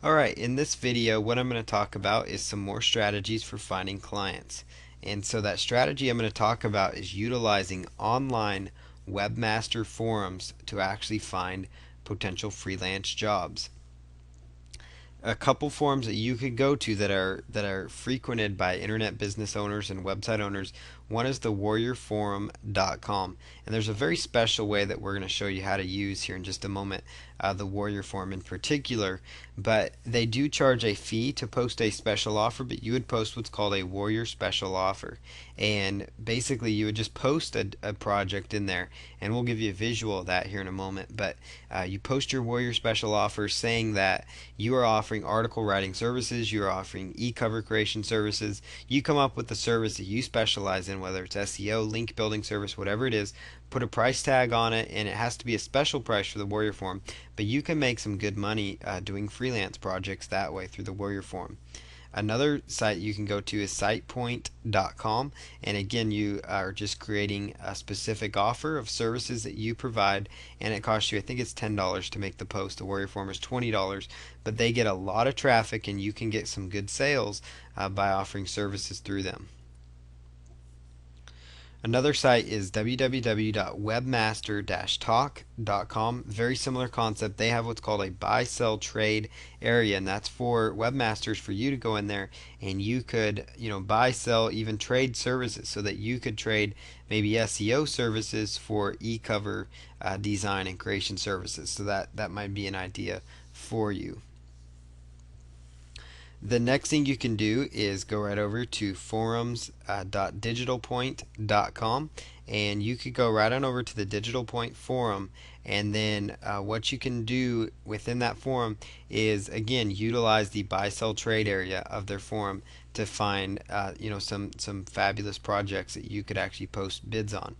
Alright, in this video what I'm going to talk about is some more strategies for finding clients. And so that strategy I'm going to talk about is utilizing online webmaster forums to actually find potential freelance jobs. A couple forums that you could go to that are frequented by internet business owners and website owners. One is the warriorforum.com, and there's a very special way that we're going to show you how to use here in just a moment, the Warrior Forum in particular. But they do charge a fee to post a special offer, but you would post what's called a Warrior Special Offer. And basically you would just post a project in there, and we'll give you a visual of that here in a moment. But you post your Warrior Special Offer saying that you are offering article writing services, you are offering e-cover creation services. You come up with the service that you specialize in, whether it's SEO, link building service, whatever it is. Put a price tag on it, and it has to be a special price for the Warrior Forum, but you can make some good money doing freelance projects that way through the Warrior Forum. Another site you can go to is sitepoint.com, and again you are just creating a specific offer of services that you provide, and it costs you, I think it's $10 to make the post. The Warrior Forum is $20, but they get a lot of traffic and you can get some good sales by offering services through them. Another site is www.webmaster-talk.com. Very similar concept. They have what's called a buy, sell, trade area, and that's for webmasters, for you to go in there and you could, buy, sell, even trade services, so that you could trade maybe SEO services for e-cover design and creation services. So that might be an idea for you. The next thing you can do is go right over to forums.digitalpoint.com, and you could go right on over to the Digital Point forum, and then what you can do within that forum is again utilize the buy sell trade area of their forum to find some fabulous projects that you could actually post bids on.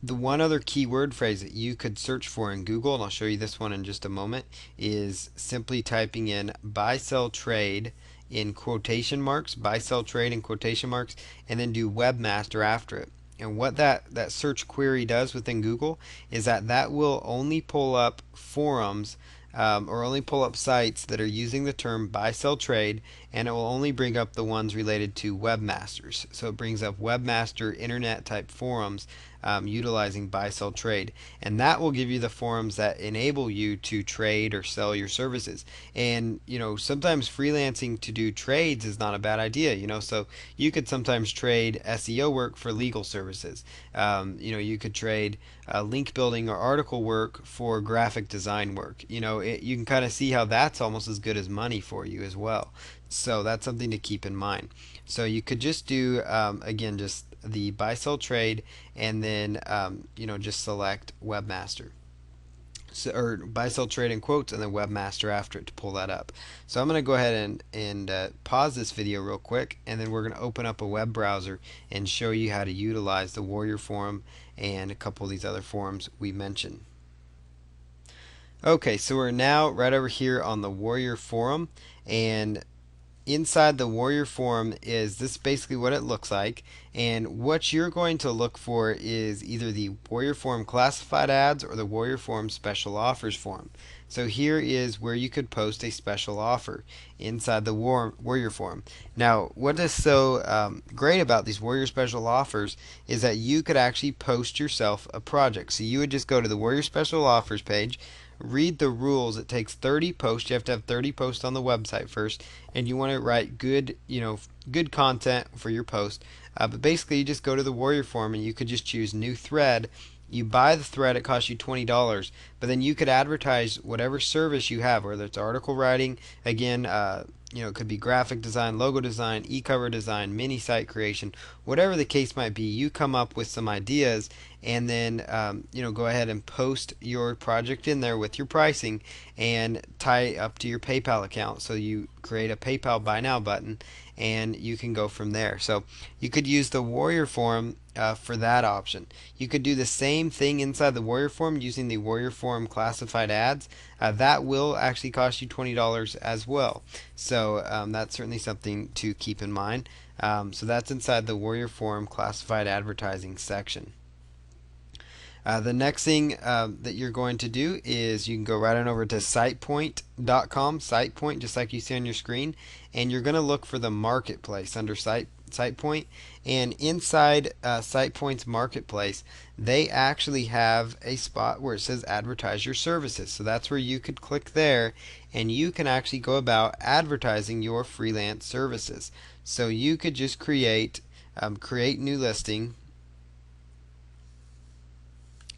The one other keyword phrase that you could search for in Google, and I'll show you this one in just a moment, is simply typing in buy sell trade in quotation marks, buy sell trade in quotation marks, and then do webmaster after it. And what that search query does within Google is that will only pull up forums or only pull up sites that are using the term buy sell trade, and it will only bring up the ones related to webmasters. So it brings up webmaster internet type forums utilizing buy sell trade, and that will give you the forums that enable you to trade or sell your services. And sometimes freelancing to do trades is not a bad idea. So you could sometimes trade SEO work for legal services. You could trade link building or article work for graphic design work. You can kind of see how that's almost as good as money for you as well. So that's something to keep in mind. So you could just do again just the buy sell trade, and then just select webmaster. So, or buy sell trade in quotes and then webmaster after it to pull that up. So I'm going to go ahead and pause this video real quick, and then we're going to open up a web browser and show you how to utilize the Warrior Forum and a couple of these other forums we mentioned. Okay, so we're now right over here on the Warrior Forum, and inside the Warrior Forum is this basically what it looks like. And what you're going to look for is either the Warrior Forum classified ads or the Warrior Forum special offers forum. So here is where you could post a special offer inside the Warrior Forum. Now, what is so great about these Warrior special offers is that you could actually post yourself a project. So you would just go to the Warrior special offers page, read the rules. It takes 30 posts. You have to have 30 posts on the website first, and you want to write good content for your post. But basically you just go to the Warrior Forum and you could just choose new thread. You buy the thread, it costs you $20, but then you could advertise whatever service you have, whether it's article writing, again, it could be graphic design, logo design, e-cover design, mini site creation, whatever the case might be. You come up with some ideas, and then go ahead and post your project in there with your pricing and tie it up to your PayPal account. So you create a PayPal buy now button, and you can go from there. So you could use the Warrior Forum for that option. You could do the same thing inside the Warrior Forum using the Warrior Forum classified ads. That will actually cost you $20 as well. So that's certainly something to keep in mind. So that's inside the Warrior Forum classified advertising section. The next thing that you're going to do is you can go right on over to sitepoint.com, SitePoint, just like you see on your screen, and you're going to look for the marketplace under SitePoint. And inside SitePoint's marketplace, they actually have a spot where it says advertise your services. So that's where you could click there, and you can actually go about advertising your freelance services. So you could just create new listing,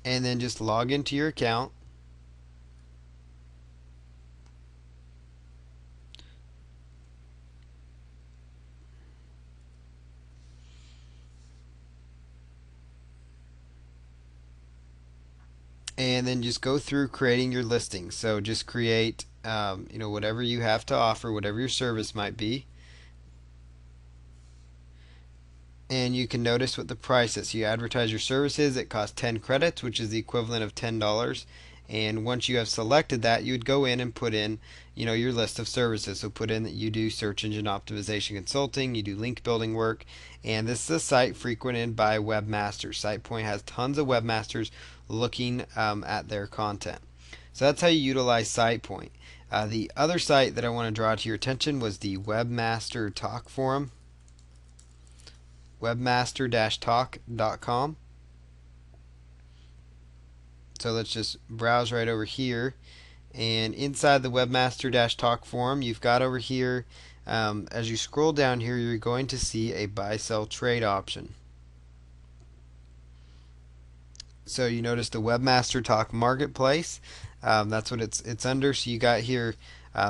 and then just log into your account. And then just go through creating your listings. So just create, whatever you have to offer, whatever your service might be. And you can notice what the price is. So you advertise your services, it costs 10 credits, which is the equivalent of $10. And once you have selected that, you would go in and put in, your list of services. So put in that you do search engine optimization consulting, you do link building work, and this is a site frequented by webmasters. SitePoint has tons of webmasters looking at their content. So that's how you utilize SitePoint. The other site that I want to draw to your attention was the Webmaster Talk Forum, webmaster-talk.com. So let's just browse right over here, and inside the Webmaster-Talk forum, you've got over here, as you scroll down here, you're going to see a buy sell trade option. So you notice the Webmaster Talk Marketplace, that's what it's under. So you got here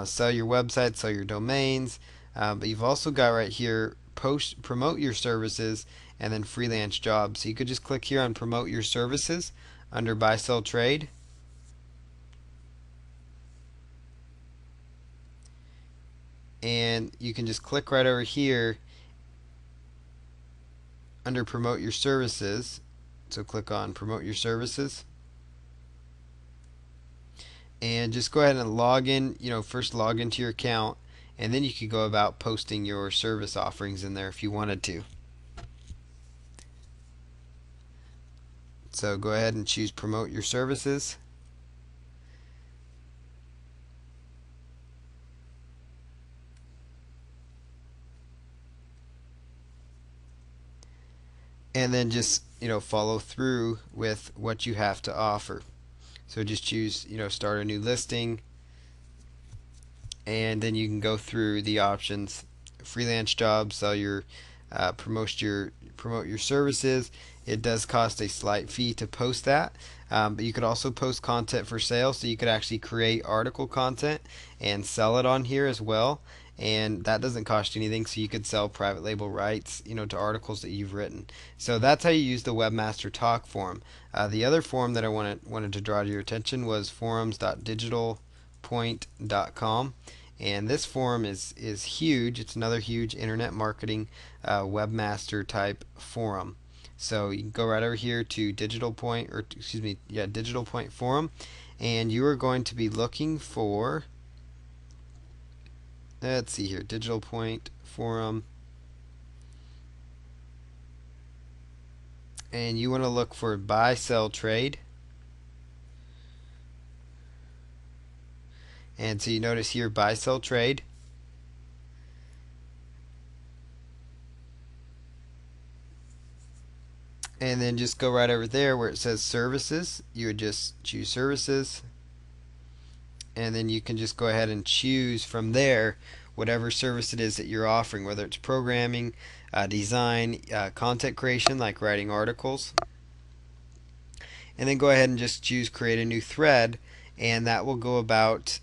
sell your website, sell your domains, but you've also got right here promote your services, and then freelance jobs. So you could just click here on promote your services under buy sell trade, and you can just click right over here under promote your services. So click on promote your services, and just go ahead and log in. First log into your account, and then you could go about posting your service offerings in there if you wanted to. So go ahead and choose promote your services, and then just follow through with what you have to offer. So just choose start a new listing, and then you can go through the options: freelance jobs, sell your promote your services. It does cost a slight fee to post that, but you could also post content for sale. So you could actually create article content and sell it on here as well, and that doesn't cost you anything. So you could sell private label rights, to articles that you've written. So that's how you use the Webmaster Talk forum. The other forum that I wanted to draw to your attention was forums.digitalpoint.com. And this forum is huge. It's another huge internet marketing webmaster type forum. So you can go right over here to Digital Point forum, and you are going to be looking for, let's see here, Digital Point forum, and you want to look for buy sell trade. And so you notice here buy sell trade, and then just go right over there where it says services. You would just choose services, and then you can just go ahead and choose from there whatever service it is that you're offering, whether it's programming, design, content creation like writing articles, and then go ahead and just choose create a new thread, and that will go about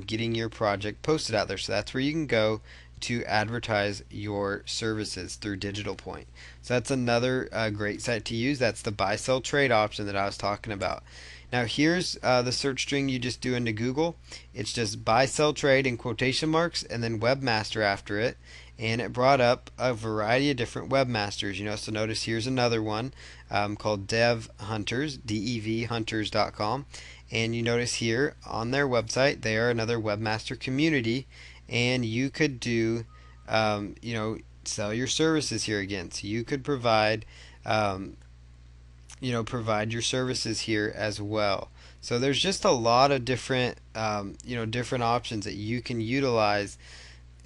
getting your project posted out there. So that's where you can go to advertise your services through Digital Point. So that's another great site to use. That's the buy sell trade option that I was talking about. Now here's the search string you just do into Google. It's just buy sell trade in quotation marks and then webmaster after it, and it brought up a variety of different webmasters. So notice here's another one called Dev Hunters, DEV and you notice here on their website they are another webmaster community, and you could do sell your services here again. So you could provide provide your services here as well. So there's just a lot of different different options that you can utilize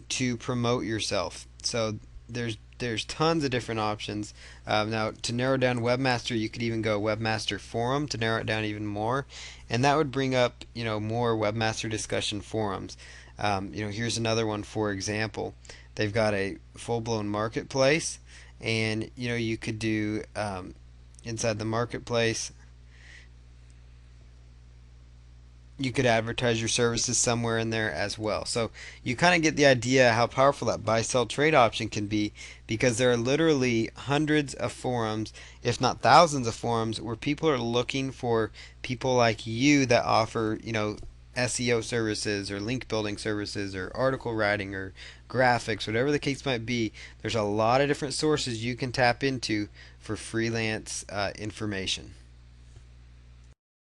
to promote yourself. So there's tons of different options. Now, to narrow down webmaster, you could even go webmaster forum to narrow it down even more, and that would bring up more webmaster discussion forums. Here's another one for example. They've got a full-blown marketplace, and you could do inside the marketplace, you could advertise your services somewhere in there as well. So you kind of get the idea how powerful that buy sell trade option can be, because there are literally hundreds of forums, if not thousands of forums, where people are looking for people like you that offer, SEO services or link building services or article writing or graphics, whatever the case might be. There's a lot of different sources you can tap into for freelance information.